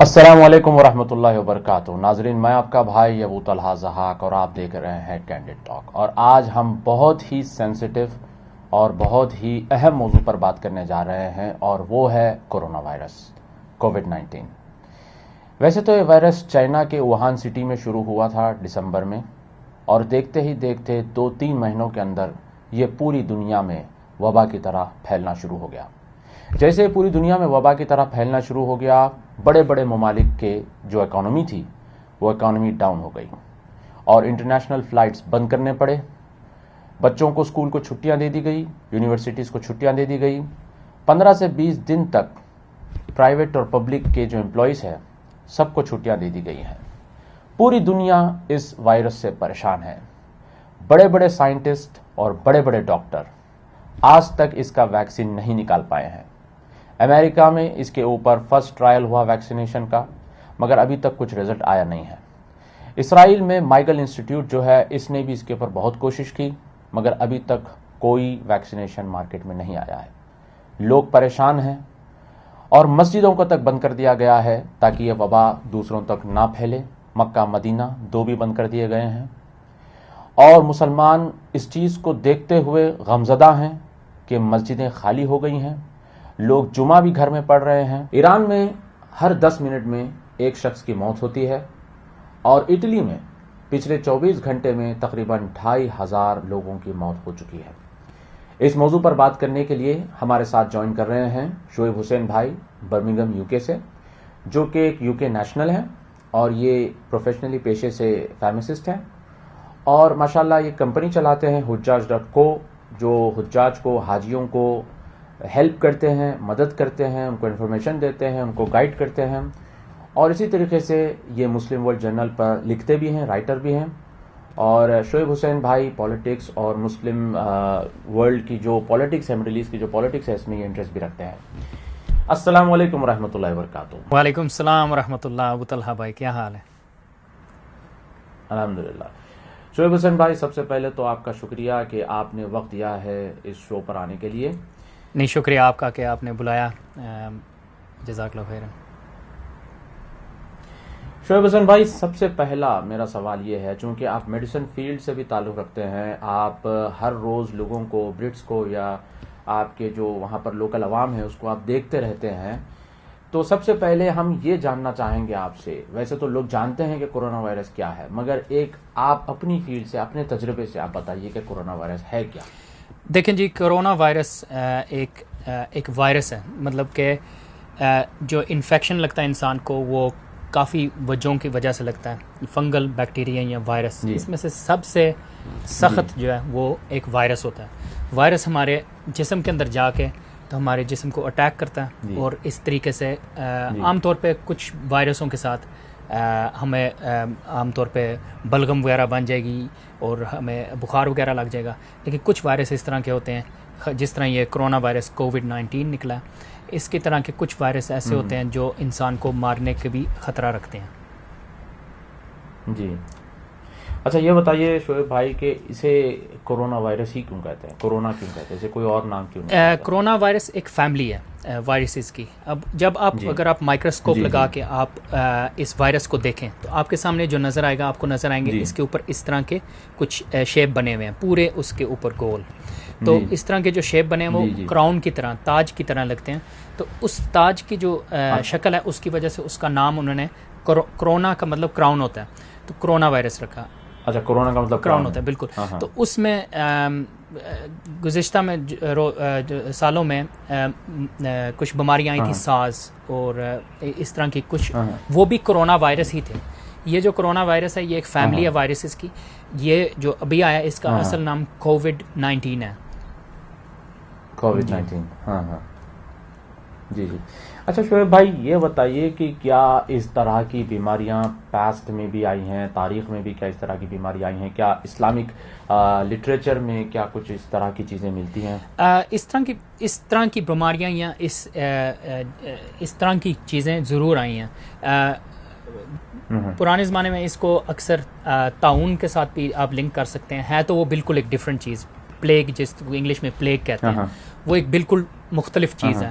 السلام علیکم ورحمۃ اللہ وبرکاتہ. ناظرین، میں آپ کا بھائی ابو طلحہ ضحاک اور آپ دیکھ رہے ہیں کینڈیڈ ٹاک. اور آج ہم بہت ہی سینسٹیو اور بہت ہی اہم موضوع پر بات کرنے جا رہے ہیں، اور وہ ہے کورونا وائرس کووڈ-19. ویسے تو یہ وائرس چائنا کے ووہان سٹی میں شروع ہوا تھا دسمبر میں، اور دیکھتے ہی دیکھتے 2-3 مہینوں کے اندر یہ پوری دنیا میں وبا کی طرح پھیلنا شروع ہو گیا. جیسے پوری دنیا میں وبا کی طرح پھیلنا شروع ہو گیا، بڑے بڑے ممالک کے جو اکانومی تھی وہ اکانومی ڈاؤن ہو گئی، اور انٹرنیشنل فلائٹس بند کرنے پڑے. بچوں کو اسکول کو چھٹیاں دے دی گئی، یونیورسٹیز کو چھٹیاں دے دی گئی. 15 سے 20 دن تک پرائیویٹ اور پبلک کے جو امپلائیز ہیں سب کو چھٹیاں دے دی گئی ہیں. پوری دنیا اس وائرس سے پریشان ہے. بڑے بڑے سائنٹسٹ اور بڑے بڑے ڈاکٹر آج تک اس کا ویکسین نہیں نکال پائے ہیں. امریکہ میں اس کے اوپر فرسٹ ٹرائل ہوا ویکسینیشن کا، مگر ابھی تک کچھ رزلٹ آیا نہیں ہے. اسرائیل میں مائیگل انسٹیٹیوٹ جو ہے، اس نے بھی اس کے اوپر بہت کوشش کی، مگر ابھی تک کوئی ویکسینیشن مارکیٹ میں نہیں آیا ہے. لوگ پریشان ہیں، اور مسجدوں کو تک بند کر دیا گیا ہے تاکہ یہ وبا دوسروں تک نہ پھیلے. مکہ مدینہ 2 بھی بند کر دیے گئے ہیں، اور مسلمان اس چیز کو دیکھتے ہوئے غمزدہ ہیں کہ مسجدیں خالی ہو گئی ہیں. لوگ جمعہ بھی گھر میں پڑھ رہے ہیں. ایران میں ہر 10 منٹ میں ایک شخص کی موت ہوتی ہے، اور اٹلی میں پچھلے 24 گھنٹے میں تقریباً 2500 لوگوں کی موت ہو چکی ہے. اس موضوع پر بات کرنے کے لیے ہمارے ساتھ جوائن کر رہے ہیں شعیب حسین بھائی برمنگھم UK سے، جو کہ ایک UK نیشنل ہیں، اور یہ پروفیشنلی پیشے سے فارماسسٹ ہیں، اور ماشاءاللہ یہ کمپنی چلاتے ہیں حجاج.co، جو حجاج کو، حاجیوں کو ہیلپ کرتے ہیں، مدد کرتے ہیں، ان کو انفارمیشن دیتے ہیں، ان کو گائیڈ کرتے ہیں. اور اسی طریقے سے یہ مسلم ورلڈ جرنل پر لکھتے بھی ہیں، رائٹر بھی ہیں. اور شعیب حسین بھائی پالیٹکس اور مسلم ورلڈ کی جو پالیٹکس ہے، مڈل ایسٹ کی جو پالیٹکس ہے، اس میں یہ انٹرسٹ بھی رکھتے ہیں. السلام علیکم ورحمۃ اللہ وبرکاتہ. وعلیکم السلام ورحمۃ اللہ. ابو طلحہ بھائی کیا حال ہے؟ الحمدللہ. شعیب حسین بھائی، سب سے پہلے تو آپ کا شکریہ کہ آپ نے وقت دیا ہے اس شو پر آنے کے لیے. نہیں، شکریہ آپ کا کہ آپ نے بلایا. جزاک اللہ خیر. شعیب حسین بھائی، سب سے پہلا میرا سوال یہ ہے، چونکہ آپ میڈیسن فیلڈ سے بھی تعلق رکھتے ہیں، آپ ہر روز لوگوں کو، برٹس کو، یا آپ کے جو وہاں پر لوکل عوام ہیں اس کو آپ دیکھتے رہتے ہیں، تو سب سے پہلے ہم یہ جاننا چاہیں گے آپ سے، ویسے تو لوگ جانتے ہیں کہ کورونا وائرس کیا ہے، مگر ایک آپ اپنی فیلڈ سے، اپنے تجربے سے آپ بتائیے کہ کورونا وائرس ہے کیا؟ دیکھیں جی، کورونا وائرس ایک وائرس ہے، مطلب کہ جو انفیکشن لگتا ہے انسان کو وہ کافی وجہوں کی وجہ سے لگتا ہے. فنگل، بیکٹیریا یا وائرس، اس میں سے سب سے سخت جو ہے وہ ایک وائرس ہوتا ہے. وائرس ہمارے جسم کے اندر جا کے تو ہمارے جسم کو اٹیک کرتا ہے، اور اس طریقے سے عام طور پہ کچھ وائرسوں کے ساتھ ہمیں عام طور پہ بلغم وغیرہ بن جائے گی اور ہمیں بخار وغیرہ لگ جائے گا. لیکن کچھ وائرس اس طرح کے ہوتے ہیں، جس طرح یہ کرونا وائرس کووڈ-19 نکلا ہے، اس کی طرح کے کچھ وائرس ایسے ہوتے ہیں جو انسان کو مارنے کے بھی خطرہ رکھتے ہیں. جی اچھا، یہ بتائیے شعیب بھائی کہ اسے کورونا وائرس ہی کیوں کہتے ہیں، کورونا کیوں کہتے ہیں، اسے کوئی اور نام کیوں نہیں؟ کرونا وائرس ایک فیملی ہے وائرسز کی. اب جب اگر آپ مائکروسکوپ لگا کے آپ اس وائرس کو دیکھیں تو آپ کے سامنے جو نظر آئے گا، آپ کو نظر آئیں گے اس کے اوپر اس طرح کے کچھ شیپ بنے ہوئے ہیں، پورے اس کے اوپر گول. تو اس طرح کے جو شیپ بنے ہیں وہ کراؤن کی طرح، تاج کی طرح لگتے ہیں. تو اس تاج کی جو شکل ہے، اس کی وجہ سے اس کا نام انہوں نے کرونا کا مطلب کراؤن ہوتا ہے، تو کرونا وائرس رکھا. اچھا، کورونا کا مطلب کراؤن ہوتا ہے، بالکل. تو اس میں گزشتہ میں سالوں میں کچھ بیماریاں آئی تھیں، ساز اور اس طرح کی کچھ، وہ بھی کرونا وائرس ہی تھے. یہ جو کرونا وائرس ہے یہ ایک فیملی ہے وائرسز کی. یہ جو ابھی آیا اس کا اصل نام کووڈ-19 ہے. کووڈ-19، ہاں. جی. اچھا شعیب بھائی، یہ بتائیے کہ کیا اس طرح کی بیماریاں پاسٹ میں بھی آئی ہیں، تاریخ میں بھی کیا اس طرح کی بیماری آئی ہیں؟ کیا اسلامک لٹریچر میں کیا کچھ اس طرح کی چیزیں ملتی ہیں؟ اس طرح کی بیماریاں یا اس طرح کی چیزیں ضرور آئی ہیں. پرانے زمانے میں اس کو اکثر طاعون کے ساتھ بھی آپ لنک کر سکتے ہیں. ہے تو وہ بالکل ایک ڈفرینٹ چیز. پلیگ، جس کو انگلش میں پلیگ کہتے ہیں، وہ ایک بالکل مختلف چیز ہے.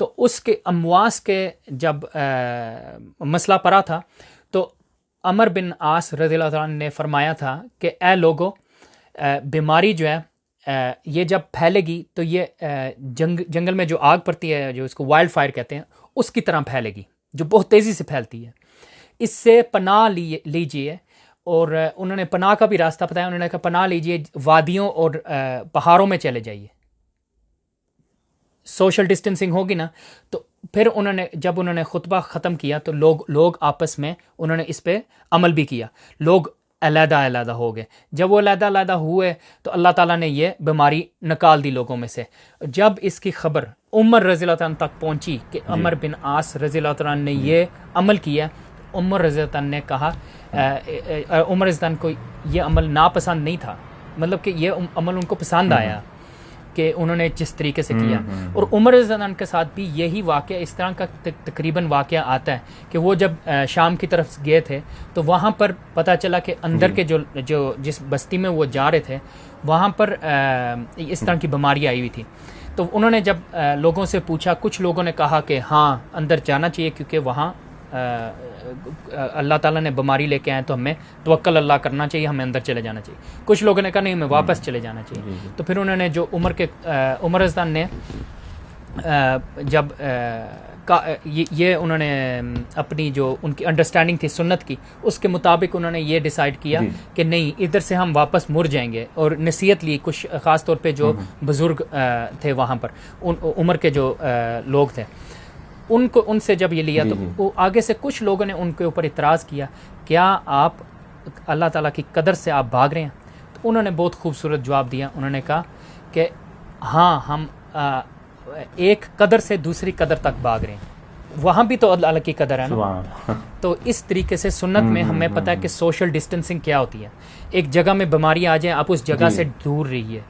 تو اس کے امواس کے جب مسئلہ پڑا تھا تو عمر بن عاص رضی اللہ عنہ نے فرمایا تھا کہ اے لوگو، بیماری جو ہے یہ جب پھیلے گی تو یہ جنگل میں جو آگ پڑتی ہے، جو اس کو وائلڈ فائر کہتے ہیں، اس کی طرح پھیلے گی، جو بہت تیزی سے پھیلتی ہے. اس سے پناہ لیجئے. اور انہوں نے پناہ کا بھی راستہ بتایا. انہوں نے کہا پناہ لیجئے، وادیوں اور پہاڑوں میں چلے جائیے. سوشل ڈسٹینسنگ ہوگی نا. تو پھر جب انہوں نے خطبہ ختم کیا تو لوگ آپس میں انہوں نے اس پہ عمل بھی کیا. لوگ علیحدہ ہو گئے. جب وہ علیحدہ ہوئے تو اللہ تعالیٰ نے یہ بیماری نکال دی لوگوں میں سے. جب اس کی خبر عمر رضی اللہ عنہ تک پہنچی کہ عمر بن عاص رضی اللہ عنہ نے یہ عمل کیا، عمر رضی اللہ عنہ نے کہا، عمر رضی اللہ عنہ کو یہ عمل ناپسند نہیں تھا، مطلب کہ یہ عمل ان کو پسند آیا کہ انہوں نے جس طریقے سے کیا. اور عمر رضی اللہ عنہ کے ساتھ بھی یہی واقعہ، اس طرح کا تقریباً واقعہ آتا ہے کہ وہ جب شام کی طرف گئے تھے تو وہاں پر پتہ چلا کہ اندر کے جو جس بستی میں وہ جا رہے تھے وہاں پر اس طرح کی بیماری آئی ہوئی تھی. تو انہوں نے جب لوگوں سے پوچھا، کچھ لوگوں نے کہا کہ ہاں اندر جانا چاہیے کیونکہ وہاں اللہ تعالیٰ نے بیماری لے کے آئے تو ہمیں توکل اللہ کرنا چاہیے، ہمیں اندر چلے جانا چاہیے. کچھ لوگوں نے کہا نہیں، ہمیں واپس چلے جانا چاہیے. تو پھر انہوں نے جو عمر رضی نے جب یہ انہوں نے اپنی جو ان کی انڈرسٹینڈنگ تھی سنت کی، اس کے مطابق انہوں نے یہ ڈیسائیڈ کیا کہ نہیں، ادھر سے ہم واپس مڑ جائیں گے. اور نصیحت لی کچھ خاص طور پہ جو بزرگ تھے وہاں پر، عمر کے جو لوگ تھے، ان سے جب یہ لیا تو وہ آگے سے کچھ لوگوں نے ان کے اوپر اعتراض کیا، کیا آپ اللہ تعالیٰ کی قدر سے آپ بھاگ رہے ہیں؟ تو انہوں نے بہت خوبصورت جواب دیا. انہوں نے کہا کہ ہاں، ہم ایک قدر سے دوسری قدر تک بھاگ رہے ہیں، وہاں بھی تو اللہ کی قدر ہے نا. تو اس طریقے سے سنت میں ہمیں پتہ ہے کہ سوشل ڈسٹینسنگ کیا ہوتی ہے. ایک جگہ میں بیماری آ جائے، آپ اس جگہ سے دور رہیے.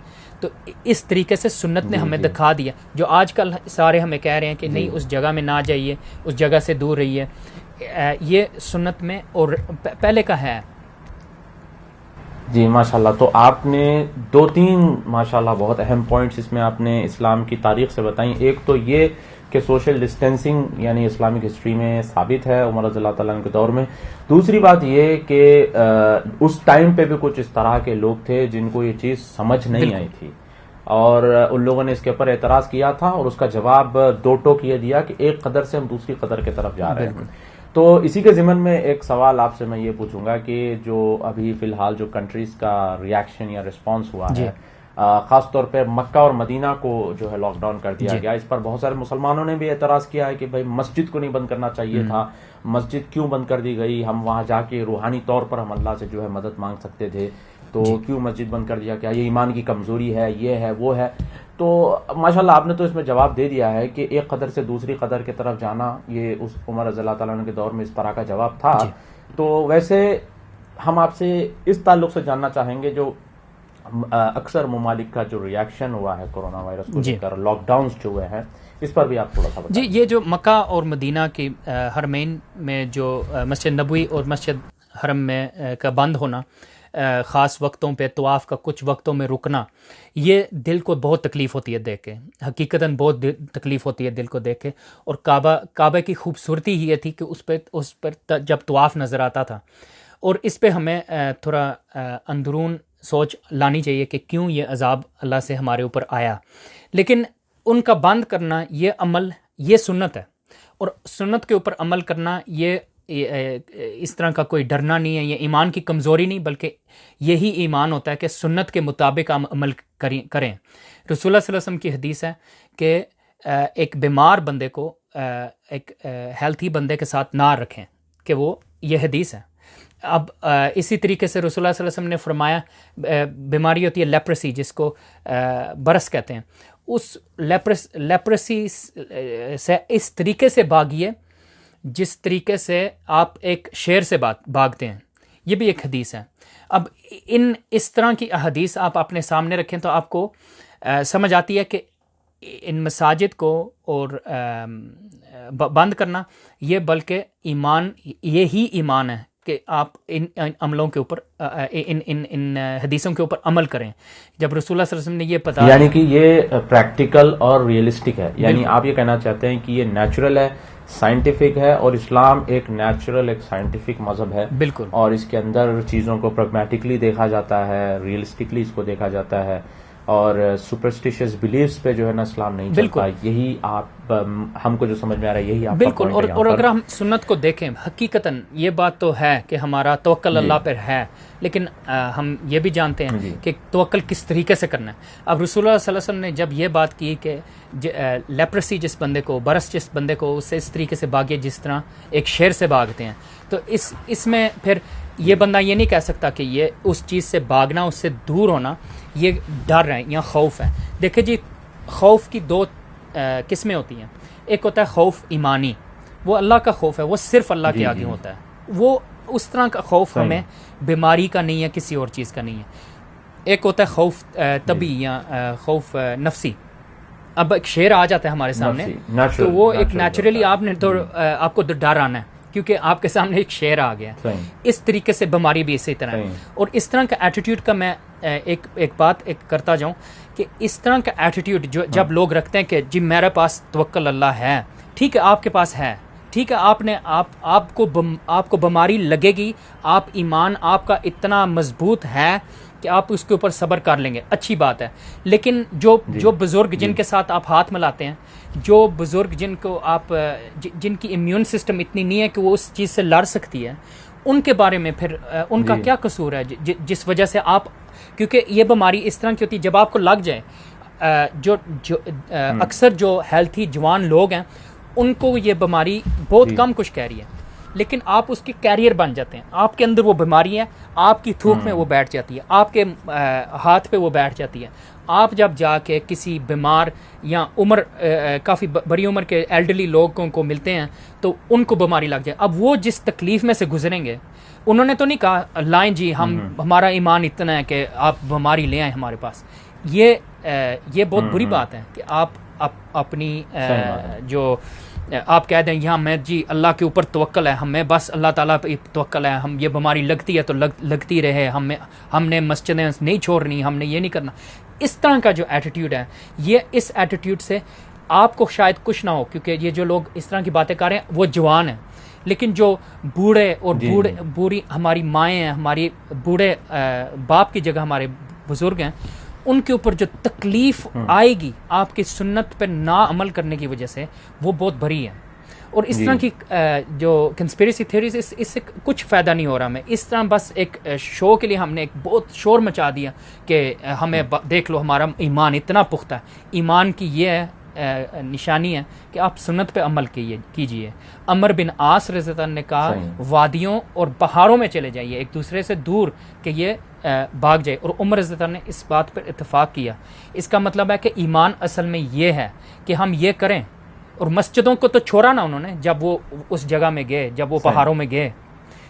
تو اس طریقے سے سنت نے ہمیں دکھا دیا. جو آج کل سارے ہمیں کہہ رہے ہیں کہ نہیں، اس جگہ میں نہ جائیے، اس جگہ سے دور رہیے، یہ سنت میں اور پہلے کا ہے. جی ماشاءاللہ. تو آپ نے 2-3 ماشاءاللہ بہت اہم پوائنٹس اس میں آپ نے اسلام کی تاریخ سے بتائیں. ایک تو یہ کہ سوشل ڈسٹینسنگ یعنی اسلامک ہسٹری میں ثابت ہے عمر رضی اللہ تعالیٰ عنہ کے دور میں. دوسری بات یہ کہ اس ٹائم پہ بھی کچھ اس طرح کے لوگ تھے جن کو یہ چیز سمجھ نہیں آئی تھی، اور ان لوگوں نے اس کے اوپر اعتراض کیا تھا، اور اس کا جواب 2 ٹوک یہ دیا کہ ایک قدر سے ہم دوسری قدر کی طرف جا رہے ہیں. تو اسی کے ضمن میں ایک سوال آپ سے میں یہ پوچھوں گا کہ جو ابھی فی الحال جو کنٹریز کا ریاکشن یا رسپانس ہوا ہے، خاص طور پہ مکہ اور مدینہ کو جو ہے لاک ڈاؤن کر دیا گیا، اس پر بہت سارے مسلمانوں نے بھی اعتراض کیا ہے کہ بھائی مسجد کو نہیں بند کرنا چاہیے تھا، مسجد کیوں بند کر دی گئی؟ ہم وہاں جا کے روحانی طور پر ہم اللہ سے جو ہے مدد مانگ سکتے تھے، تو کیوں مسجد بند کر دیا؟ کیا یہ ایمان کی کمزوری ہے؟ یہ ہے، وہ ہے. تو ماشاءاللہ آپ نے تو اس میں جواب دے دیا ہے کہ ایک قدر سے دوسری قدر کی طرف جانا، یہ اس عمر رضی اللہ تعالیٰ عنہ کے دور میں اس طرح کا جواب تھا. تو ویسے ہم آپ سے اس تعلق سے جاننا چاہیں گے، جو اکثر ممالک کا جو ریاکشن ہوا ہے کورونا وائرس کو لے کر، لاک ڈاؤنز جو ہوئے ہیں، اس پر بھی آپ تھوڑا سا بتائیں. جی، یہ جو مکہ اور مدینہ کی حرمین میں جو مسجد نبوی اور مسجد حرم میں کا بند ہونا، خاص وقتوں پہ طواف کا کچھ وقتوں میں رکنا، یہ دل کو بہت تکلیف ہوتی ہے دیکھ کے، حقیقتاً بہت تکلیف ہوتی ہے دل کو دیکھ کے. اور کعبہ کی خوبصورتی ہی یہ تھی کہ اس پر جب طواف نظر آتا تھا. اور اس پہ ہمیں تھوڑا اندرون سوچ لانی چاہیے کہ کیوں یہ عذاب اللہ سے ہمارے اوپر آیا. لیکن ان کا بند کرنا، یہ عمل، یہ سنت ہے. اور سنت کے اوپر عمل کرنا یہ اس طرح کا کوئی ڈرنا نہیں ہے، یہ ایمان کی کمزوری نہیں، بلکہ یہی ایمان ہوتا ہے کہ سنت کے مطابق ہم عمل کریں. رسول اللہ صلی اللہ علیہ وسلم کی حدیث ہے کہ ایک بیمار بندے کو ایک ہیلتھی بندے کے ساتھ نہ رکھیں، کہ وہ یہ حدیث ہے. اب اسی طریقے سے رسول اللہ صلی اللہ علیہ وسلم نے فرمایا، بیماری ہوتی ہے لیپرسی، جس کو برس کہتے ہیں، اس لیپرسی سے اس طریقے سے بھاگیے جس طریقے سے آپ ایک شیر سے بھاگتے ہیں. یہ بھی ایک حدیث ہے. اب اس طرح کی احادیث آپ اپنے سامنے رکھیں تو آپ کو سمجھ آتی ہے کہ ان مساجد کو اور بند کرنا یہ بلکہ ایمان، یہی ایمان ہے کہ آپ ان عملوں کے اوپر ان حدیثوں کے اوپر عمل کریں. جب رسول اللہ صلی اللہ علیہ وسلم نے یہ پتا یعنی کہ یہ پریکٹیکل اور ریئلسٹک ہے, یعنی آپ یہ کہنا چاہتے ہیں کہ یہ نیچرل ہے, سائنٹیفک ہے, اور اسلام ایک نیچرل ایک سائنٹیفک مذہب ہے بالکل, اور اس کے اندر چیزوں کو پریگمیٹکلی دیکھا جاتا ہے, ریئلسٹکلی اس کو دیکھا جاتا ہے, اور سپرسٹیشیس بلیفس پہ جو ہے نا اسلام نہیں چلتا. یہی آپ ہم کو جو سمجھ میں آ رہا ہے یہی آپ بالکل. اور اگر ہم سنت کو دیکھیں, حقیقتاً یہ بات تو ہے کہ ہمارا توکل اللہ پر ہے, لیکن ہم یہ بھی جانتے ہیں کہ توکل کس طریقے سے کرنا ہے. اب رسول اللہ صلی اللہ علیہ وسلم نے جب یہ بات کی کہ لیپرسی جس بندے کو, برس جس بندے کو, اس سے اس طریقے سے بھاگے جس طرح ایک شیر سے بھاگتے ہیں, تو اس میں پھر یہ بندہ یہ نہیں کہہ سکتا کہ یہ اس چیز سے بھاگنا, اس سے دور ہونا یہ ڈر ہے یا خوف ہے. دیکھیں جی, خوف کی دو قسمیں ہوتی ہیں. ایک ہوتا ہے خوف ایمانی, وہ اللہ کا خوف ہے, وہ صرف اللہ کے آگے ہوتا ہے. وہ اس طرح کا خوف ہمیں بیماری کا نہیں ہے, کسی اور چیز کا نہیں ہے. ایک ہوتا ہے خوف طبی یا خوف نفسی. اب ایک شیر آ جاتا ہے ہمارے سامنے تو وہ ایک نیچرلی آپ نے تو آپ کو ڈر آنا ہے کیونکہ آپ کے سامنے ایک شیر آ گیا. اس طریقے سے بیماری بھی اسی طرح ہے. اور اس طرح کا ایٹیٹیوڈ کا میں ایک بات کرتا جاؤں کہ اس طرح کا ایٹیٹیوڈ جو جب لوگ رکھتے ہیں کہ جی میرے پاس توکل اللہ ہے, ٹھیک ہے آپ کے پاس ہے, ٹھیک ہے آپ کو بیماری لگے گی, آپ ایمان آپ کا اتنا مضبوط ہے کہ آپ اس کے اوپر صبر کر لیں گے, اچھی بات ہے. لیکن جو بزرگ جن کے ساتھ آپ ہاتھ ملاتے ہیں, جو بزرگ جن کو آپ جن کی امیون سسٹم اتنی نہیں ہے کہ وہ اس چیز سے لڑ سکتی ہے, ان کے بارے میں پھر ان کا کیا قصور ہے جس وجہ سے آپ, کیونکہ یہ بیماری اس طرح کی ہوتی ہے جب آپ کو لگ جائے, جو اکثر جو ہیلتھی جوان لوگ ہیں ان کو یہ بیماری بہت کم کچھ کہہ رہی ہے, لیکن آپ اس کے کیریئر بن جاتے ہیں. آپ کے اندر وہ بیماری ہے, آپ کی تھوک میں وہ بیٹھ جاتی ہے, آپ کے ہاتھ پہ وہ بیٹھ جاتی ہے. آپ جب جا کے کسی بیمار یا کافی بڑی عمر کے ایلڈرلی لوگوں کو ملتے ہیں تو ان کو بیماری لگ جائے. اب وہ جس تکلیف میں سے گزریں گے, انہوں نے تو نہیں کہا لائیں جی ہمارا ایمان اتنا ہے کہ آپ بیماری لے آئیں ہمارے پاس. یہ بہت بری بات ہے کہ آپ اپنی جو آپ کہہ دیں یہاں میں جی اللہ کے اوپر توکل ہے, ہمیں بس اللہ تعالیٰ پہ توکل ہے, ہم یہ بیماری لگتی ہے تو لگتی رہے, ہم نے مسجدیں نہیں چھوڑنی, ہم نے یہ نہیں کرنا. اس طرح کا جو ایٹیٹیوڈ ہے, یہ اس ایٹیٹیوڈ سے آپ کو شاید کچھ نہ ہو, کیونکہ یہ جو لوگ اس طرح کی باتیں کر رہے ہیں وہ جوان ہیں, لیکن جو بوڑھے اور بوڑھی ہماری مائیں ہیں, ہماری بوڑھے باپ کی جگہ ہمارے بزرگ ہیں, ان کے اوپر جو تکلیف آئے گی آپ کی سنت پہ نہ عمل کرنے کی وجہ سے, وہ بہت بڑی ہے. اور اس طرح کی جو کنسپیریسی تھیوریز, اس سے کچھ فائدہ نہیں ہو رہا. میں اس طرح بس ایک شو کے لیے ہم نے ایک بہت شور مچا دیا کہ ہمیں دیکھ لو ہمارا ایمان اتنا پختہ ہے. ایمان کی یہ نشانی ہے کہ آپ سنت پہ عمل کیجئے. عمر بن عاص رضی اللہ عنہ نے کہا وادیوں اور پہاڑوں میں چلے جائیے ایک دوسرے سے دور کہ یہ بھاگ جائے, اور عمر رضی اللہ عنہ نے اس بات پر اتفاق کیا. اس کا مطلب ہے کہ ایمان اصل میں یہ ہے کہ ہم یہ کریں. اور مسجدوں کو تو چھوڑا نا انہوں نے جب وہ اس جگہ میں گئے, جب وہ پہاڑوں میں گئے,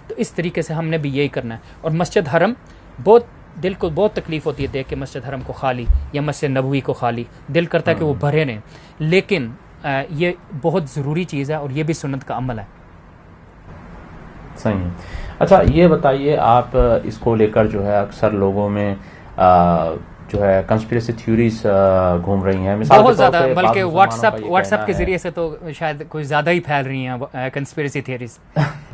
تو اس طریقے سے ہم نے بھی یہی کرنا ہے. اور مسجد حرم بہت دل کو بہت تکلیف ہوتی ہے دیکھ کے مسجد حرم کو خالی یا مسجد نبوی کو خالی, دل کرتا ہے کہ وہ بھرے رہیں, لیکن یہ بہت ضروری چیز ہے اور یہ بھی سنت کا عمل ہے. صحیح. اچھا یہ بتائیے, آپ اس کو لے کر جو ہے اکثر لوگوں میں جو ہے کنسپیریسی تھیوریز گھوم رہی ہیں, بہت زیادہ, بلکہ واٹس ایپ کے ذریعے سے تو شاید کوئی زیادہ ہی پھیل رہی ہیں کنسپیریسی تھیوریز.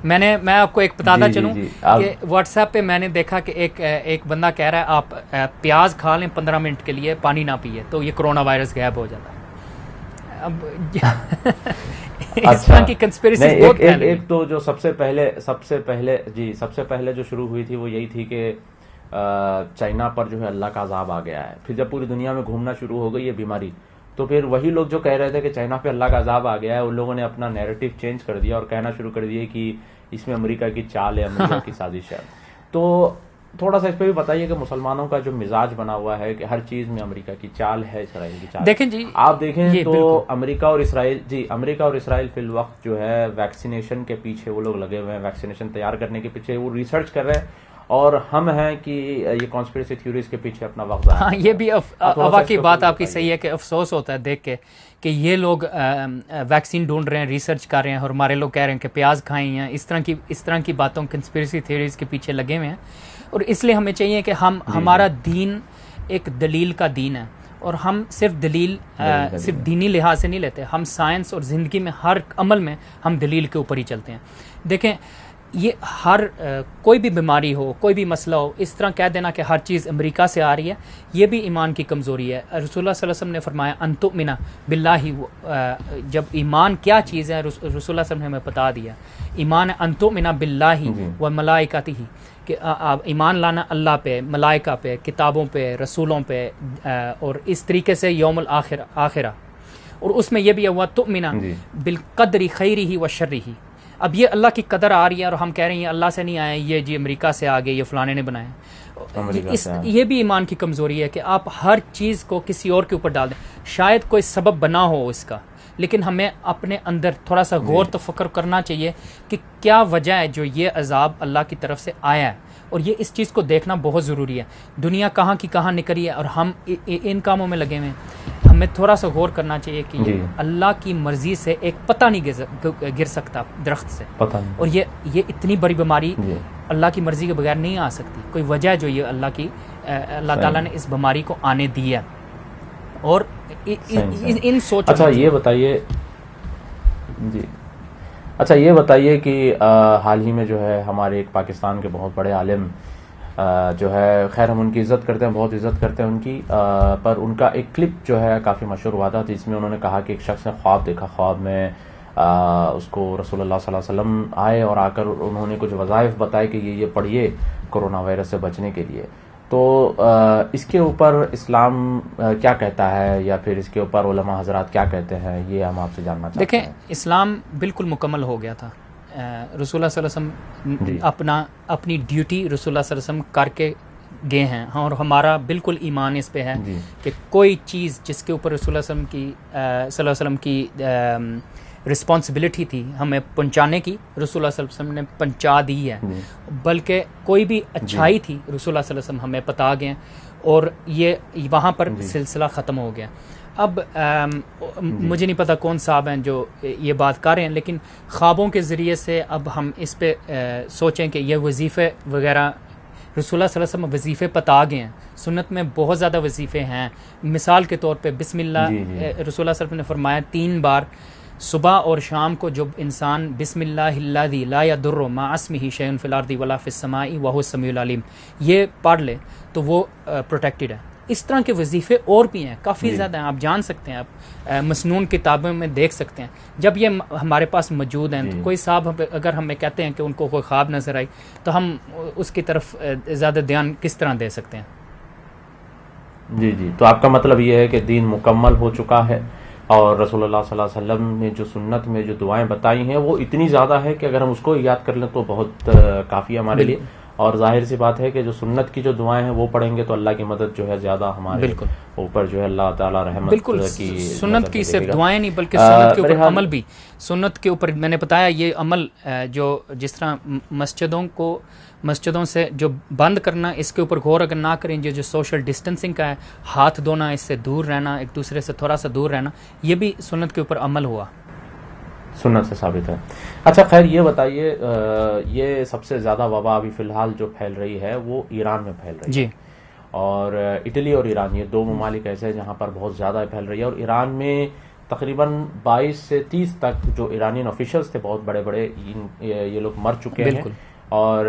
میں آپ کو ایک بتاتا چلوں کہ واٹس ایپ پہ میں نے دیکھا کہ ایک بندہ کہہ رہا ہے آپ پیاز کھا لیں 15 منٹ کے لیے, پانی نہ پیے تو یہ کرونا وائرس غائب ہو جاتا ہے. اب اس طرح کی کنسپیریسی بہت پھیل رہی ہیں. ایک تو جو سب سے پہلے جو شروع ہوئی تھی وہ یہی تھی کہ چائنا پر جو ہے اللہ کا عذاب آ گیا ہے. پھر جب پوری دنیا میں گھومنا شروع ہو گئی یہ بیماری, تو پھر وہی لوگ جو کہہ رہے تھے کہ چائنا پہ اللہ کا عذاب آ گیا ہے, ان لوگوں نے اپنا نیریٹو چینج کر دیا اور کہنا شروع کر دیا کہ اس میں امریکہ کی چال ہے, امریکہ کی سازش ہے. تو تھوڑا سا اس پہ بھی بتائیے کہ مسلمانوں کا جو مزاج بنا ہوا ہے کہ ہر چیز میں امریکہ کی چال ہے, اسرائیل کی چال. دیکھیں جی, آپ دیکھیں تو امریکہ اور اسرائیل فی الوقت جو ہے ویکسینیشن کے پیچھے وہ لوگ لگے ہوئے ہیں, ویکسینیشن تیار کرنے کے پیچھے وہ ریسرچ کر رہے ہیں, اور ہم ہیں کہ یہ کانسپریسی تھیوریز کے پیچھے اپنا وقت ضائع. ہاں یہ بھی واقعی بات آپ کی صحیح ہے کہ افسوس ہوتا ہے دیکھ کے کہ یہ لوگ ویکسین ڈھونڈ رہے ہیں, ریسرچ کر رہے ہیں, اور ہمارے لوگ کہہ رہے ہیں کہ پیاز کھائیں ہیں, اس طرح کی باتوں کنسپریسی تھیوریز کے پیچھے لگے ہوئے ہیں. اور اس لیے ہمیں چاہیے کہ ہمارا دین ایک دلیل کا دین ہے, اور ہم صرف دلیل صرف دینی لحاظ سے نہیں لیتے, ہم سائنس اور زندگی میں ہر عمل میں ہم دلیل کے اوپر ہی چلتے ہیں. دیکھیں یہ کوئی بھی بیماری ہو, کوئی بھی مسئلہ ہو, اس طرح کہہ دینا کہ ہر چیز امریکہ سے آ رہی ہے, یہ بھی ایمان کی کمزوری ہے. رسول اللہ صلی اللہ علیہ وسلم نے فرمایا ان تؤمن باللہ, جب ایمان کیا چیز ہے رسول اللہ صلی اللہ علیہ وسلم نے ہمیں بتا دیا. ایمان ان تؤمن باللہ و ملائکتہ, کہ ایمان لانا اللہ پہ, ملائکہ پہ, کتابوں پہ, رسولوں پہ, اور اس طریقے سے یوم الآخرہ. اور اس میں یہ بھی ہوا تؤمن بالقدر خیرہ و شرہ. اب یہ اللہ کی قدر آ رہی ہے اور ہم کہہ رہے ہیں یہ اللہ سے نہیں آئے, یہ جی امریکہ سے آ گئے, یہ فلانے نے بنائے. یہ بھی ایمان کی کمزوری ہے کہ آپ ہر چیز کو کسی اور کے اوپر ڈال دیں. شاید کوئی سبب بنا ہو اس کا, لیکن ہمیں اپنے اندر تھوڑا سا غور و فکر کرنا چاہیے کہ کیا وجہ ہے جو یہ عذاب اللہ کی طرف سے آیا ہے, اور یہ اس چیز کو دیکھنا بہت ضروری ہے. دنیا کہاں کی کہاں نکلی ہے اور ہم ان کاموں میں لگے ہوئے ہیں. ہمیں تھوڑا سا غور کرنا چاہیے کہ اللہ کی مرضی سے ایک پتہ نہیں گر سکتا درخت سے, اور یہ اتنی بڑی بیماری اللہ کی مرضی کے بغیر نہیں آ سکتی. کوئی وجہ ہے جو یہ اللہ تعالیٰ نے اس بیماری کو آنے دی ہے. اور ان سوچ. اچھا یہ بتائیے کہ حال ہی میں جو ہے ہمارے ایک پاکستان کے بہت بڑے عالم جو ہے, خیر ہم ان کی عزت کرتے ہیں, بہت عزت کرتے ہیں ان کی, پر ان کا ایک کلپ جو ہے کافی مشہور ہوا تھا, جس میں انہوں نے کہا کہ ایک شخص نے خواب دیکھا, خواب میں اس کو رسول اللہ صلی اللہ علیہ وسلم آئے اور آ کر انہوں نے کچھ وظائف بتائے کہ یہ پڑھیے کرونا وائرس سے بچنے کے لیے. تو اس کے اوپر اسلام کیا کہتا ہے, یا پھر اس کے اوپر علماء حضرات کیا کہتے ہیں, یہ ہم آپ سے جاننا چاہتے ہیں. دیکھیں اسلام بالکل مکمل ہو گیا تھا. رسول اللہ صلی اللہ علیہ وسلم اپنی ڈیوٹی رسول اللہ صلی اللہ علیہ وسلم کر کے گئے ہیں, اور ہمارا بالکل ایمان اس پہ ہے کہ کوئی چیز جس کے اوپر رسول اللہ صلی اللہ علیہ وسلم کی رسپانسبلٹی تھی ہمیں پہنچانے کی, رسول اللہ صلی اللہ علیہ وسلم نے پہنچا دی ہے. بلکہ کوئی بھی اچھائی تھی رسول اللہ صلی اللہ علیہ وسلم ہمیں بتا گئے, اور یہ وہاں پر سلسلہ ختم ہو گیا. اب مجھے نہیں پتا کون صاحب ہیں جو یہ بات کر رہے ہیں, لیکن خوابوں کے ذریعے سے اب ہم اس پہ سوچیں کہ یہ وظیفے وغیرہ رسول اللہ صلی اللہ علیہ وسلم وظیفے بتا گئے ہیں. سنت میں بہت زیادہ وظیفے ہیں. مثال کے طور پہ بسم اللہ, رسول اللہ صلی اللہ علیہ وسلم نے فرمایا 3 بار صبح اور شام کو جب انسان بسم اللہ الذی لا یضر مع اسمہ شیء فی الارض ولا فی السماء وہو السمیع العلیم, یہ پڑھ لے تو وہ پروٹیکٹڈ ہے. اس طرح کے وظیفے اور بھی ہیں, کافی زیادہ ہیں, آپ جان سکتے ہیں, آپ مسنون کتابوں میں دیکھ سکتے ہیں. جب یہ ہمارے پاس موجود ہیں تو کوئی صاحب اگر ہمیں کہتے ہیں کہ ان کو کوئی خواب نظر آئی, تو ہم اس کی طرف زیادہ دھیان کس طرح دے سکتے ہیں. جی تو آپ کا مطلب یہ ہے کہ دین مکمل ہو چکا ہے, اور رسول اللہ صلی اللہ علیہ وسلم نے جو سنت میں جو دعائیں بتائی ہیں وہ اتنی زیادہ ہے کہ اگر ہم اس کو یاد کر لیں تو بہت کافی ہے ہمارے لیے. اور ظاہر سی بات ہے کہ جو سنت کی جو دعائیں ہیں وہ پڑھیں گے تو اللہ کی مدد جو ہے زیادہ ہمارے اوپر جو ہے اللہ تعالیٰ رحمت بالکل کی سنت کی صرف دعائیں نہیں بلکہ سنت کے اوپر عمل بھی. سنت کے اوپر میں نے بتایا یہ عمل جو جس طرح مسجدوں سے جو بند کرنا, اس کے اوپر غور اگر نہ کریں, جو سوشل ڈسٹینسنگ کا ہے, ہاتھ دھونا, اس سے دور رہنا, ایک دوسرے سے تھوڑا سا دور رہنا, یہ بھی سنت کے اوپر عمل ہوا, سنت سے ثابت ہے. اچھا خیر یہ بتائیے, یہ سب سے زیادہ وبا ابھی فی الحال جو پھیل رہی ہے وہ ایران میں پھیل رہی ہے, اور اٹلی اور ایران یہ 2 ممالک ایسے ہیں جہاں پر بہت زیادہ پھیل رہی ہے. اور ایران میں تقریباً 22 سے 30 تک جو ایرانین آفیشلز تھے بہت بڑے بڑے, یہ لوگ مر چکے ہیں. اور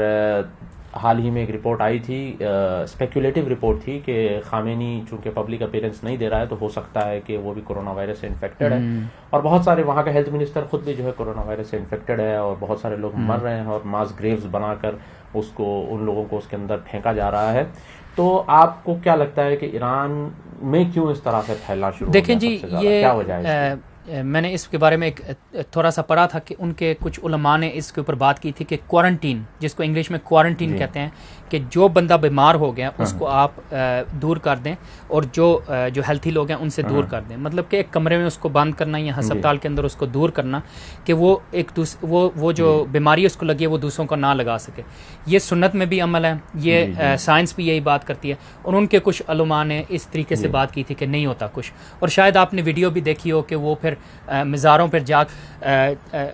حال ہی میں ایک رپورٹ آئی تھی, اسپیکولیٹو رپورٹ تھی کہ خامنئی چونکہ پبلک اپیرنس نہیں دے رہا ہے تو ہو سکتا ہے کہ وہ بھی کورونا وائرس سے انفیکٹڈ ہے, اور بہت سارے وہاں کا ہیلتھ منسٹر خود بھی جو ہے کورونا وائرس سے انفیکٹڈ ہے, اور بہت سارے لوگ مر رہے ہیں, اور ماس گریوز بنا کر ان لوگوں کو اس کے اندر پھینکا جا رہا ہے. تو آپ کو کیا لگتا ہے کہ ایران میں کیوں اس طرح سے پھیلنا شروع ہو گیا؟ دیکھیں جی, یہ میں نے اس کے بارے میں ایک تھوڑا سا پڑھا تھا کہ ان کے کچھ علماء نے اس کے اوپر بات کی تھی کہ کوارنٹین، جس کو انگلش میں کوارنٹین کہتے ہیں، کہ جو بندہ بیمار ہو گیا اس کو آپ دور کر دیں، اور جو ہیلتھی لوگ ہیں ان سے دور کر دیں، مطلب کہ ایک کمرے میں اس کو بند کرنا یا ہسپتال کے اندر اس کو دور کرنا کہ وہ وہ جو بیماری اس کو لگی ہے وہ دوسروں کو نہ لگا سکے۔ یہ سنت میں بھی عمل ہے، یہ سائنس بھی یہی بات کرتی ہے، اور ان کے کچھ علماء نے اس طریقے سے بات کی تھی کہ نہیں ہوتا کچھ۔ اور شاید آپ نے ویڈیو بھی دیکھی ہو کہ وہ پھر مزاروں پر جا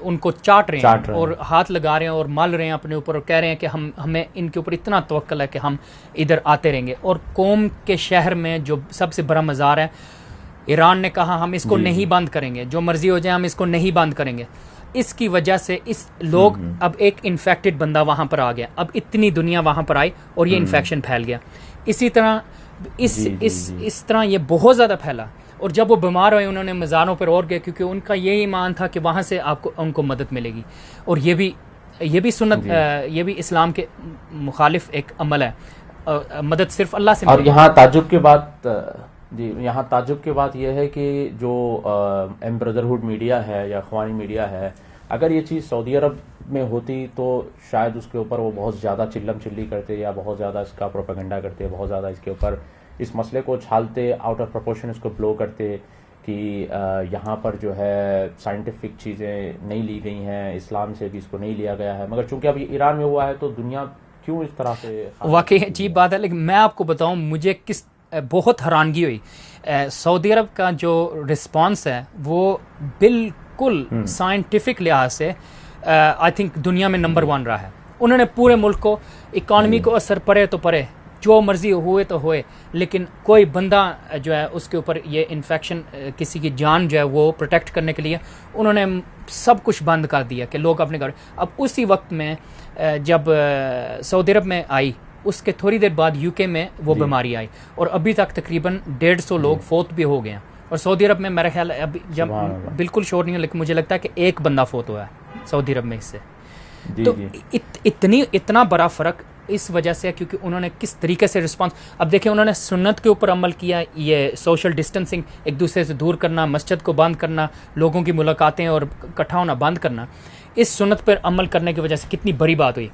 ان کو چاٹ رہے ہیں اور ہاتھ لگا رہے ہیں اور مل رہے ہیں اپنے اوپر، اور کہہ رہے ہیں کہ ہمیں ان کے اوپر اتنا توکل ہے کہ ہم ادھر آتے رہیں گے۔ اور قوم کے شہر میں جو سب سے بڑا مزار ہے، ایران نے کہا ہم اس کو نہیں بند کریں گے، جو مرضی ہو جائے ہم اس کو نہیں بند کریں گے۔ اس کی وجہ سے لوگ اب ایک انفیکٹڈ بندہ وہاں پر آ گیا، اب اتنی دنیا وہاں پر آئی اور یہ انفیکشن پھیل گیا۔ اسی طرح اس طرح یہ بہت زیادہ پھیلا، اور جب وہ بیمار ہوئے انہوں نے مزاروں پر اور گئے، کیونکہ ان کا یہی ایمان تھا کہ وہاں سے ان کو مدد ملے گی۔ اور یہ بھی سنت، یہ بھی اسلام کے مخالف ایک عمل ہے، مدد صرف اللہ سے۔ اور یہاں تعجب کی بات یہ ہے کہ جو بردرہڈ میڈیا ہے یا اخوانی میڈیا ہے، اگر یہ چیز سعودی عرب میں ہوتی تو شاید اس کے اوپر وہ بہت زیادہ چلم چلی کرتے، یا بہت زیادہ اس کا پروپیگنڈا کرتے، بہت زیادہ اس کے اوپر اس مسئلے کو چھالتے، آؤٹ آف پروپورشن اس کو بلو کرتے کہ یہاں پر جو ہے سائنٹیفک چیزیں نہیں لی گئی ہیں، اسلام سے بھی اس کو نہیں لیا گیا ہے۔ مگر چونکہ اب یہ ایران میں ہوا ہے تو دنیا کیوں اس طرح سے؟ واقعی عجیب بات ہے، لیکن میں آپ کو بتاؤں مجھے بہت حیرانگی ہوئی۔ سعودی عرب کا جو رسپانس ہے وہ بالکل سائنٹیفک لحاظ سے آئی تھنک دنیا میں نمبر 1 رہا ہے۔ انہوں نے پورے ملک کو، اکانومی کو اثر پڑے تو پڑے، جو مرضی ہوئے تو ہوئے، لیکن کوئی بندہ جو ہے اس کے اوپر یہ انفیکشن، کسی کی جان جو ہے وہ پروٹیکٹ کرنے کے لیے انہوں نے سب کچھ بند کر دیا کہ لوگ اپنے گھر۔ اب اسی وقت میں جب سعودی عرب میں آئی، اس کے تھوڑی دیر بعد UK میں وہ بیماری آئی، اور ابھی تک تقریباً 150 لوگ فوت بھی ہو گئے ہیں۔ اور سعودی عرب میں میرا خیال ہے ابھی جب بالکل شور نہیں ہے، لیکن مجھے لگتا ہے کہ ایک بندہ فوت ہوا ہے سعودی عرب میں اس سے۔ تو اتنا بڑا فرق اس وجہ سے ہے کیونکہ انہوں نے کس طریقے سے رسپانس۔ اب دیکھیں انہوں نے سنت کے اوپر عمل کیا، یہ سوشل ڈسٹنسنگ، ایک دوسرے سے دور کرنا، مسجد کو بند کرنا، لوگوں کی ملاقاتیں اور اکٹھا ہونا بند کرنا، اس سنت پر عمل کرنے کی وجہ سے کتنی بڑی بات ہوئی۔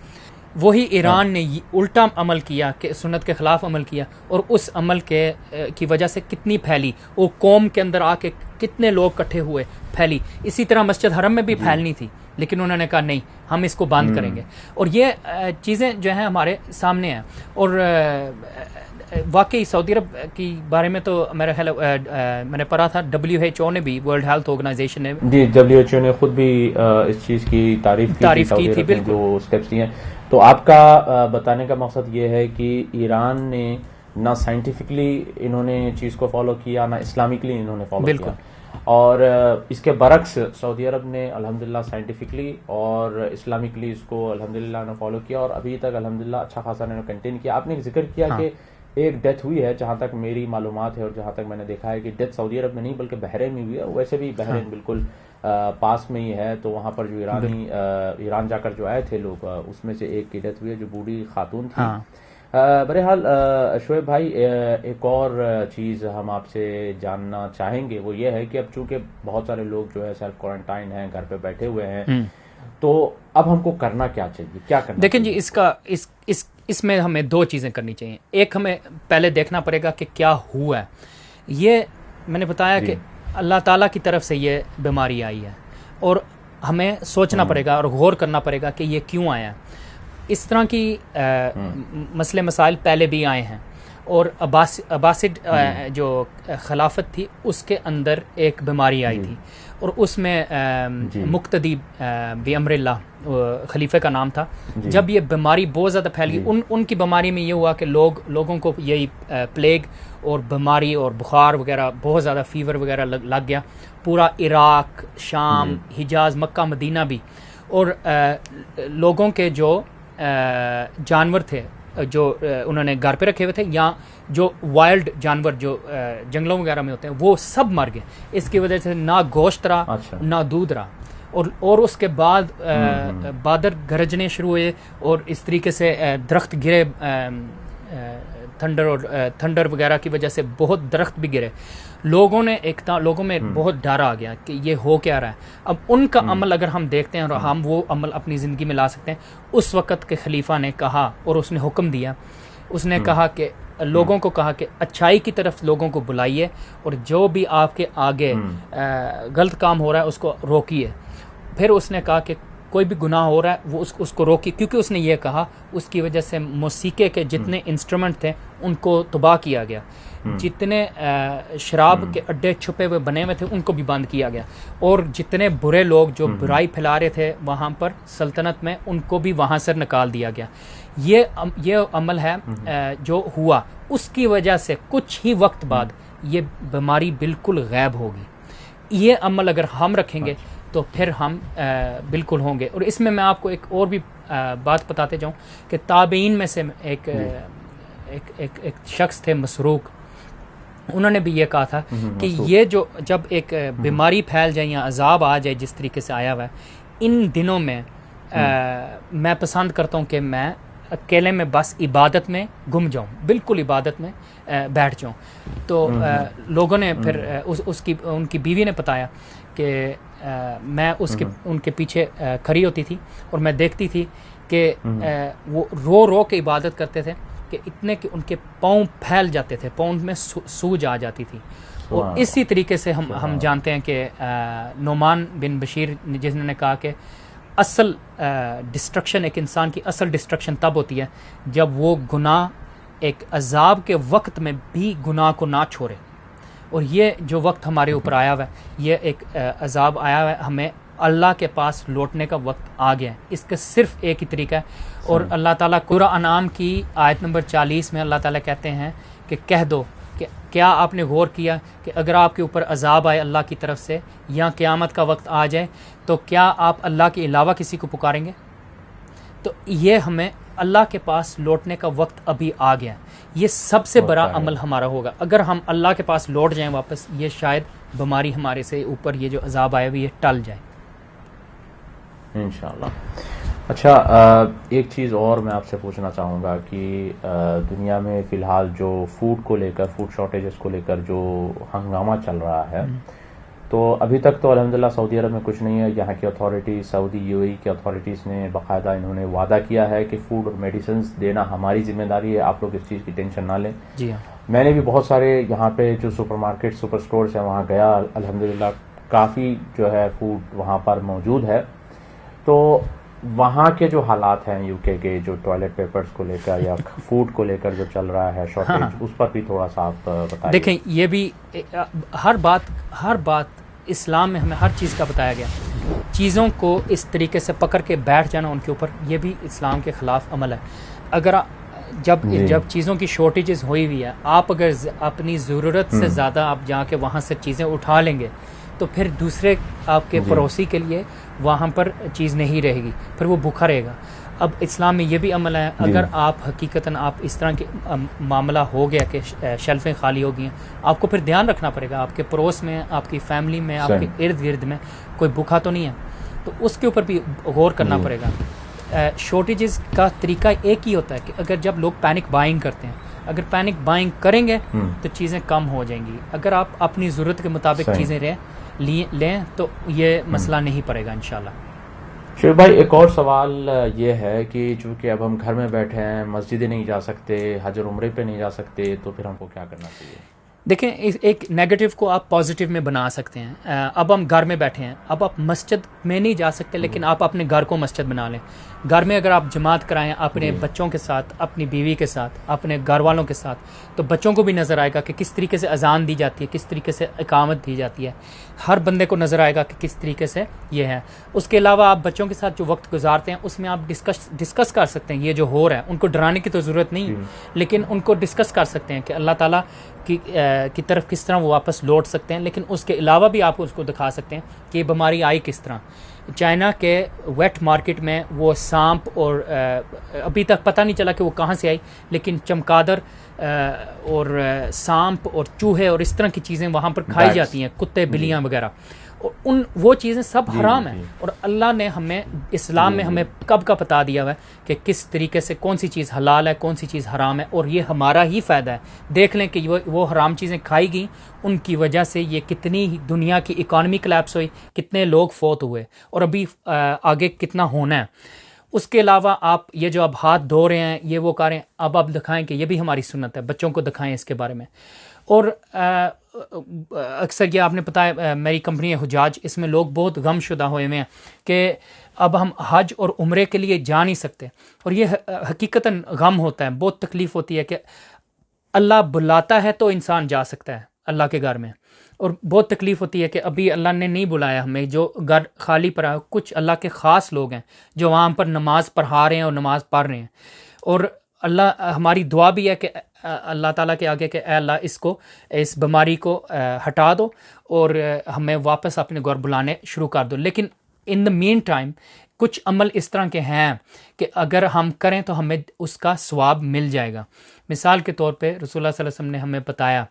وہی ایران نے الٹا عمل کیا کہ سنت کے خلاف عمل کیا، اور اس عمل کی وجہ سے کتنی پھیلی، وہ قوم کے اندر آ کے کتنے لوگ اکٹھے ہوئے، پھیلی۔ اسی طرح مسجد حرم میں بھی پھیلنی تھی، لیکن انہوں نے کہا نہیں، ہم اس کو بند کریں گے۔ اور یہ چیزیں جو ہیں ہمارے سامنے ہیں۔ اور واقعی سعودی عرب کی بارے میں تو میرا خیال میں نے پڑھا تھا WHO نے بھی، ورلڈ ہیلتھ آرگنائزیشن نے WHO نے خود بھی اس چیز کی تعریف کی تھی، بالکل جو سٹیپس لیے ہیں۔ تو آپ کا بتانے کا مقصد یہ ہے کہ ایران نے نہ سائنٹیفکلی انہوں نے چیز کو فالو کیا، نہ اسلامکلی انہوں نے فالو کیا، اور اس کے برعکس سعودی عرب نے الحمدللہ سائنٹیفکلی اور اسلامکلی اس کو الحمدللہ نے فالو کیا، اور ابھی تک الحمدللہ اچھا خاصا انہوں نے کنٹین کیا۔ آپ نے ذکر کیا کہ ایک ڈیتھ ہوئی ہے، جہاں تک میری معلومات ہے اور جہاں تک میں نے دیکھا ہے کہ ڈیتھ سعودی عرب میں نہیں بلکہ بحرین میں ہوئی ہے۔ ویسے بھی بحرین بالکل پاس میں ہی ہے، تو وہاں پر جو ایران جا کر جو آئے تھے لوگ، اس میں سے ایک کی ڈیتھ ہوئی ہے جو بوڑھی خاتون تھی۔ بہرحال شعیب بھائی، ایک اور چیز ہم آپ سے جاننا چاہیں گے، وہ یہ ہے کہ اب چونکہ بہت سارے لوگ جو ہے سیلف کوارنٹائن ہیں، گھر پہ بیٹھے ہوئے ہیں، تو اب ہم کو کرنا کیا چاہیے، کیا کرنا؟ دیکھیں جی، اس میں ہمیں 2 چیزیں کرنی چاہیے۔ ایک، ہمیں پہلے دیکھنا پڑے گا کہ کیا ہوا ہے۔ یہ میں نے بتایا کہ اللہ تعالیٰ کی طرف سے یہ بیماری آئی ہے، اور ہمیں سوچنا پڑے گا اور غور کرنا پڑے گا کہ یہ کیوں آیا۔ اس طرح کی مسئلے مسائل پہلے بھی آئے ہیں، اور عباسڈ جو خلافت تھی اس کے اندر ایک بیماری آئی تھی، اور اس میں مقتدی بامر اللہ خلیفہ کا نام تھا۔ جب یہ بیماری بہت زیادہ پھیل گئی، ان کی بیماری میں یہ ہوا کہ لوگوں کو یہی پلیگ اور بیماری اور بخار وغیرہ، بہت زیادہ فیور وغیرہ لگ گیا، پورا عراق، شام، حجاز، مکہ، مدینہ بھی۔ اور لوگوں کے جو جانور تھے جو انہوں نے گھر پہ رکھے ہوئے تھے، یا جو وائلڈ جانور جو جنگلوں وغیرہ میں ہوتے ہیں، وہ سب مر گئے۔ اس کی وجہ سے نہ گوشت رہا، نہ دودھ رہا، اور اس کے بعد بادر گرجنے شروع ہوئے، اور اس طریقے سے درخت گرے تھنڈر وغیرہ کی وجہ سے بہت درخت بھی گرے. لوگوں میں ایک بہت ڈر آ گیا کہ یہ ہو کیا رہا ہے. اب ان کا عمل اگر ہم دیکھتے ہیں اور ہم وہ عمل اپنی زندگی میں لا سکتے ہیں. اس وقت کے خلیفہ نے کہا اور اس نے حکم دیا, اس نے کہا کہ لوگوں کو کہا کہ اچھائی کی طرف لوگوں کو بلائیے اور جو بھی آپ کے آگے غلط کام ہو رہا ہے اس کو روکیے. پھر اس نے کہا کہ کوئی بھی گناہ ہو رہا ہے وہ اس کو روکیے, کیونکہ اس نے یہ کہا اس کی وجہ سے موسیقی کے جتنے انسٹرومنٹ تھے ان کو تباہ کیا گیا, جتنے شراب کے اڈے چھپے ہوئے بنے ہوئے تھے ان کو بھی بند کیا گیا, اور جتنے برے لوگ جو برائی پھیلا رہے تھے وہاں پر سلطنت میں ان کو بھی وہاں سے نکال دیا گیا. یہ عمل ہے جو ہوا, اس کی وجہ سے کچھ ہی وقت بعد یہ بیماری بالکل غائب ہوگی. یہ عمل اگر ہم رکھیں گے تو پھر ہم بالکل ہوں گے. اور اس میں آپ کو ایک اور بھی بات بتاتے جاؤں کہ تابعین میں سے ایک شخص تھے مسروق, انہوں نے بھی یہ کہا تھا کہ یہ جو جب ایک بیماری پھیل جائے یا عذاب آ جائے جس طریقے سے آیا ہوا ہے, ان دنوں میں میں پسند کرتا ہوں کہ میں اکیلے میں بس عبادت میں گم جاؤں, بالکل عبادت میں بیٹھ جاؤں. تو لوگوں نے پھر ان کی بیوی نے بتایا کہ میں ان کے پیچھے کھڑی ہوتی تھی اور میں دیکھتی تھی کہ وہ رو کے عبادت کرتے تھے کہ اتنے کہ ان کے پاؤں پھیل جاتے تھے, پاؤں میں سوج آ جاتی تھی. اور اسی طریقے سے ہم جانتے ہیں کہ نعمان بن بشیر جس نے کہا کہ اصل ڈسٹرکشن, ایک انسان کی اصل ڈسٹرکشن تب ہوتی ہے جب وہ گناہ ایک عذاب کے وقت میں بھی گناہ کو نہ چھوڑے. اور یہ جو وقت ہمارے اوپر آیا ہوا ہے, یہ ایک عذاب آیا ہوا ہے, ہمیں اللہ کے پاس لوٹنے کا وقت آ گیا ہے. اس کا صرف ایک ہی طریقہ ہے, اور اللہ تعالیٰ سورہ انعام کی آیت نمبر 40 میں اللہ تعالیٰ کہتے ہیں کہ کہہ دو کہ کیا آپ نے غور کیا کہ اگر آپ کے اوپر عذاب آئے اللہ کی طرف سے یا قیامت کا وقت آ جائے تو کیا آپ اللہ کے علاوہ کسی کو پکاریں گے؟ تو یہ ہمیں اللہ کے پاس لوٹنے کا وقت ابھی آ گیا. یہ سب سے بڑا عمل ہمارا ہوگا اگر ہم اللہ کے پاس لوٹ جائیں واپس, یہ شاید بیماری ہمارے سے اوپر یہ جو عذاب آئے ہوئے یہ ٹل جائے انشاءاللہ. اچھا, ایک چیز اور میں آپ سے پوچھنا چاہوں گا کہ دنیا میں فی الحال جو فوڈ کو لے کر, فوڈ شارٹیجز کو لے کر جو ہنگامہ چل رہا ہے, تو ابھی تک تو الحمدللہ سعودی عرب میں کچھ نہیں ہے. یہاں کی اتھارٹیز, سعودی UAE کی اتھارٹیز نے باقاعدہ انہوں نے وعدہ کیا ہے کہ فوڈ اور میڈیسنز دینا ہماری ذمہ داری ہے, آپ لوگ اس چیز کی ٹینشن نہ لیں. جی ہاں, میں نے بھی بہت سارے یہاں پہ جو سپر مارکیٹ, سپر سٹورز ہیں وہاں گیا, الحمدللہ کافی جو ہے فوڈ وہاں پر موجود ہے. تو وہاں کے جو حالات ہیں UK کے, جو ٹوائلٹ پیپرز کو لے کر یا فوڈ کو لے کر جو چل رہا ہے شارٹیج, اس پر بھی تھوڑا سا آپ بتائیں. دیکھیں, یہ بھی ہر بات اسلام میں ہمیں ہر چیز کا بتایا گیا. چیزوں کو اس طریقے سے پکڑ کے بیٹھ جانا ان کے اوپر, یہ بھی اسلام کے خلاف عمل ہے. اگر جب چیزوں کی شارٹیجز ہوئی ہوئی ہے, آپ اگر اپنی ضرورت سے زیادہ آپ جا کے وہاں سے چیزیں اٹھا لیں گے تو پھر دوسرے آپ کے پڑوسی کے لیے وہاں پر چیز نہیں رہے گی, پھر وہ بھوکا رہے گا. اب اسلام میں یہ بھی عمل ہے, اگر آپ حقیقتاً آپ اس طرح کے معاملہ ہو گیا کہ شیلفیں خالی ہو گئی ہیں, آپ کو پھر دھیان رکھنا پڑے گا آپ کے پڑوس میں, آپ کی فیملی میں, آپ کے ارد گرد میں کوئی بھوکا تو نہیں ہے, تو اس کے اوپر بھی غور کرنا پڑے گا. شارٹیجز کا طریقہ ایک ہی ہوتا ہے کہ اگر جب لوگ پینک بائنگ کرتے ہیں, اگر پینک بائنگ کریں گے تو چیزیں کم ہو جائیں گی. اگر آپ اپنی ضرورت کے مطابق چیزیں لیں تو یہ مسئلہ نہیں پڑے گا انشاءاللہ. شعیب بھائی, ایک اور سوال یہ ہے کہ چونکہ اب ہم گھر میں بیٹھے ہیں, مسجدیں نہیں جا سکتے, حج اور عمرے پہ نہیں جا سکتے, تو پھر ہم کو کیا کرنا چاہیے؟ دیکھیں, ایک نیگیٹو کو آپ پازیٹیو میں بنا سکتے ہیں. اب ہم گھر میں بیٹھے ہیں, اب آپ مسجد میں نہیں جا سکتے, لیکن آپ اپنے گھر کو مسجد بنا لیں. گھر میں اگر آپ جماعت کرائیں اپنے بچوں کے ساتھ, اپنی بیوی کے ساتھ, اپنے گھر والوں کے ساتھ, تو بچوں کو بھی نظر آئے گا کہ کس طریقے سے اذان دی جاتی ہے, کس طریقے سے اقامت دی جاتی ہے. ہر بندے کو نظر آئے گا کہ کس طریقے سے یہ ہے. اس کے علاوہ آپ بچوں کے ساتھ جو وقت گزارتے ہیں اس میں آپ ڈسکس کر سکتے ہیں یہ جو ہو رہا ہے. ان کو ڈرانے کی تو ضرورت نہیں, لیکن ان کو ڈسکس کر سکتے ہیں کہ اللہ تعالیٰ کی طرف کس طرح وہ واپس لوٹ سکتے ہیں. لیکن اس کے علاوہ بھی آپ اس کو دکھا سکتے ہیں کہ یہ بیماری آئی کس طرح. چائنا کے ویٹ مارکیٹ میں وہ سانپ, اور ابھی تک پتہ نہیں چلا کہ وہ کہاں سے آئی, لیکن چمگادڑ اور سانپ اور چوہے اور اس طرح کی چیزیں وہاں پر کھائی جاتی ہیں, کتے بلیاں وغیرہ. اور وہ چیزیں سب حرام ہیں. اور اللہ نے ہمیں اسلام میں ہمیں کب کا بتا دیا ہوا ہے کہ کس طریقے سے کون سی چیز حلال ہے, کون سی چیز حرام ہے, اور یہ ہمارا ہی فائدہ ہے. دیکھ لیں کہ وہ حرام چیزیں کھائی گئیں, ان کی وجہ سے یہ کتنی دنیا کی اکانومی کلیپس ہوئی, کتنے لوگ فوت ہوئے, اور ابھی آگے کتنا ہونا ہے. اس کے علاوہ آپ یہ جو اب ہاتھ دھو رہے ہیں, یہ وہ کریں, اب آپ دکھائیں کہ یہ بھی ہماری سنت ہے, بچوں کو دکھائیں اس کے بارے میں. اور اکثر یہ آپ نے پتا ہے میری کمپنی ہے حجاج, اس میں لوگ بہت غم شدہ ہوئے ہوئے ہیں کہ اب ہم حج اور عمرے کے لیے جا نہیں سکتے, اور یہ حقیقتاً غم ہوتا ہے, بہت تکلیف ہوتی ہے کہ اللہ بلاتا ہے تو انسان جا سکتا ہے اللہ کے گھر میں, اور بہت تکلیف ہوتی ہے کہ ابھی اللہ نے نہیں بلایا ہمیں, جو گھر خالی پڑا ہے. کچھ اللہ کے خاص لوگ ہیں جو وہاں پر نماز پڑھا رہے ہیں اور نماز پڑھ رہے ہیں, اور اللہ ہماری دعا بھی ہے کہ اللہ تعالیٰ کے آگے کہ اے اللہ اس بیماری کو ہٹا دو اور ہمیں واپس اپنے گھر بلانے شروع کر دو. لیکن ان دا مین ٹائم کچھ عمل اس طرح کے ہیں کہ اگر ہم کریں تو ہمیں اس کا ثواب مل جائے گا. مثال کے طور پہ رسول اللہ صلی اللہ علیہ وسلم نے ہمیں بتایا,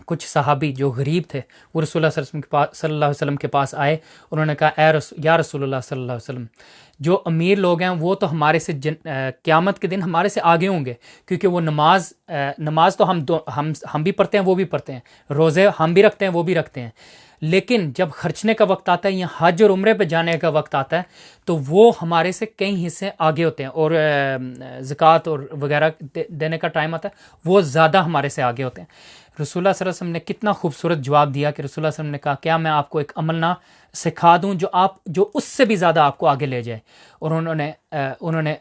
کچھ صحابی جو غریب تھے وہ رسول اللہ صلی اللہ علیہ وسلم کے پاس آئے, انہوں نے کہا یا رسول اللہ صلی اللہ علیہ وسلم, جو امیر لوگ ہیں وہ تو ہمارے سے قیامت کے دن ہمارے سے آگے ہوں گے, کیونکہ وہ نماز تو ہم بھی پڑھتے ہیں وہ بھی پڑھتے ہیں, روزے ہم بھی رکھتے ہیں وہ بھی رکھتے ہیں, لیکن جب خرچنے کا وقت آتا ہے یا حج اور عمرے پہ جانے کا وقت آتا ہے تو وہ ہمارے سے کئی حصے آگے ہوتے ہیں, اور زکوٰۃ اور وغیرہ دینے کا ٹائم آتا ہے وہ زیادہ ہمارے سے آگے ہوتے ہیں. رسول اللہ صلی اللہ علیہ وسلم نے کتنا خوبصورت جواب دیا کہ رسول اللہ صلی اللہ علیہ وسلم نے کہا کیا میں آپ کو ایک عمل نہ سکھا دوں جو اس سے بھی زیادہ آپ کو آگے لے جائے. اور انہوں نے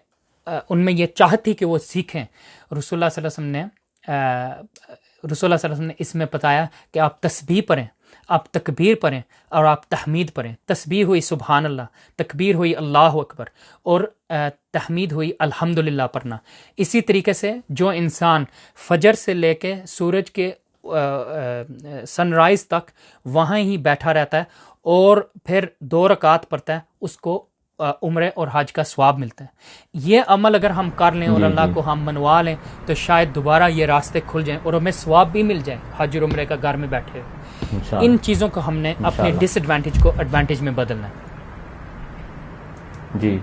ان میں یہ چاہت تھی کہ وہ سیکھیں. رسول اللہ صلی اللہ علیہ وسلم نے اس میں بتایا کہ آپ تسبیح پڑھیں, آپ تکبیر پڑھیں اور آپ تحمید پڑھیں. تسبیح ہوئی سبحان اللہ, تکبیر ہوئی اللہ اکبر, اور تحمید ہوئی الحمدللہ پڑھنا. اسی طریقے سے جو انسان فجر سے لے کے سورج کے سن رائز تک وہاں ہی بیٹھا رہتا ہے اور پھر 2 رکعت پڑھتا ہے, اس کو عمرے اور حج کا ثواب ملتا ہے. یہ عمل اگر ہم کر لیں اور اللہ کو ہم منوا لیں تو شاید دوبارہ یہ راستے کھل جائیں اور ہمیں ثواب بھی مل جائے حج اور عمرے کا گھر میں بیٹھے. ان چیزوں کو ہم نے اپنے ڈس ایڈوانٹیج کو ایڈوانٹیج میں بدلنا ہے. جی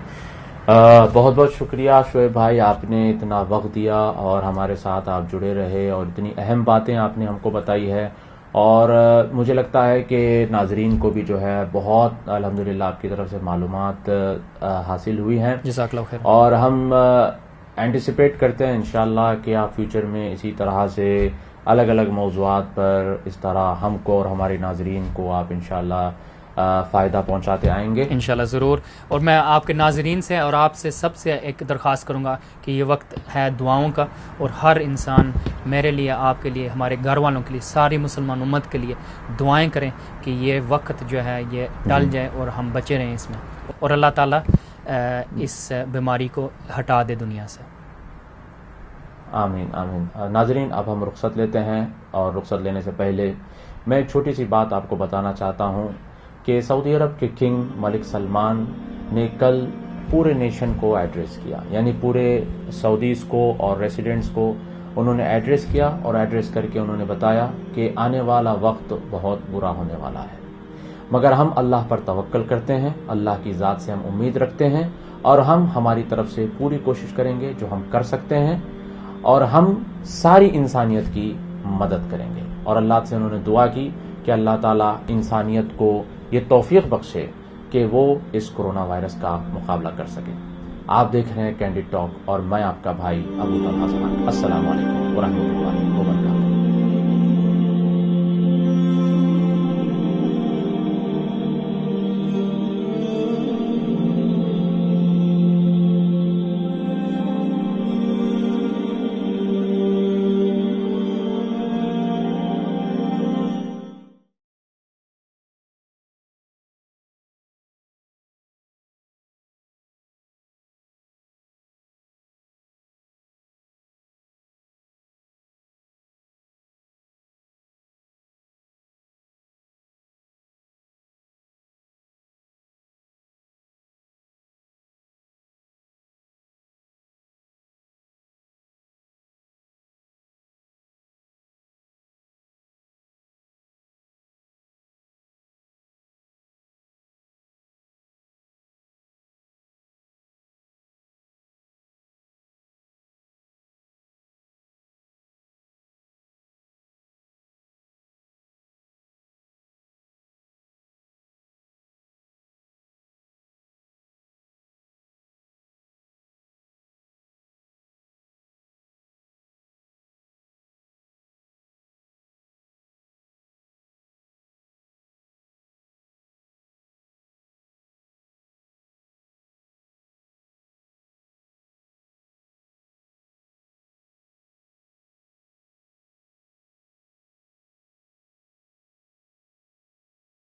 بہت بہت شکریہ شعیب بھائی, آپ نے اتنا وقت دیا اور ہمارے ساتھ آپ جڑے رہے اور اتنی اہم باتیں آپ نے ہم کو بتائی ہے, اور مجھے لگتا ہے کہ ناظرین کو بھی جو ہے بہت الحمدللہ آپ کی طرف سے معلومات حاصل ہوئی ہیں. جزاک اللہ خیر. اور ہم اینٹیسپیٹ کرتے ہیں انشاءاللہ کہ آپ فیوچر میں اسی طرح سے الگ الگ موضوعات پر اس طرح ہم کو اور ہمارے ناظرین کو آپ انشاءاللہ فائدہ پہنچاتے آئیں گے انشاءاللہ ضرور. اور میں آپ کے ناظرین سے اور آپ سے سب سے ایک درخواست کروں گا کہ یہ وقت ہے دعاؤں کا, اور ہر انسان میرے لیے, آپ کے لیے, ہمارے گھر والوں کے لیے, ساری مسلمان امت کے لیے دعائیں کریں کہ یہ وقت جو ہے یہ ٹل جائے اور ہم بچے رہیں اس میں, اور اللہ تعالیٰ اس بیماری کو ہٹا دے دنیا سے. آمین آمین. ناظرین اب ہم رخصت لیتے ہیں, اور رخصت لینے سے پہلے میں ایک چھوٹی سی بات آپ کو بتانا چاہتا ہوں کہ سعودی عرب کے کنگ ملک سلمان نے کل پورے نیشن کو ایڈریس کیا, یعنی پورے سعودیز کو اور ریسیڈنٹس کو انہوں نے ایڈریس کیا, اور ایڈریس کر کے انہوں نے بتایا کہ آنے والا وقت بہت برا ہونے والا ہے, مگر ہم اللہ پر توکل کرتے ہیں, اللہ کی ذات سے ہم امید رکھتے ہیں, اور ہم ہماری طرف سے پوری کوشش کریں گے جو ہم کر سکتے ہیں, اور ہم ساری انسانیت کی مدد کریں گے. اور اللہ سے انہوں نے دعا کی کہ اللہ تعالیٰ انسانیت کو یہ توفیق بخشے کہ وہ اس کرونا وائرس کا مقابلہ کر سکے. آپ دیکھ رہے ہیں کینڈیڈ ٹاک, اور میں آپ کا بھائی ابو طلحہ. السلام علیکم ورحمۃ اللہ وبرکاتہ.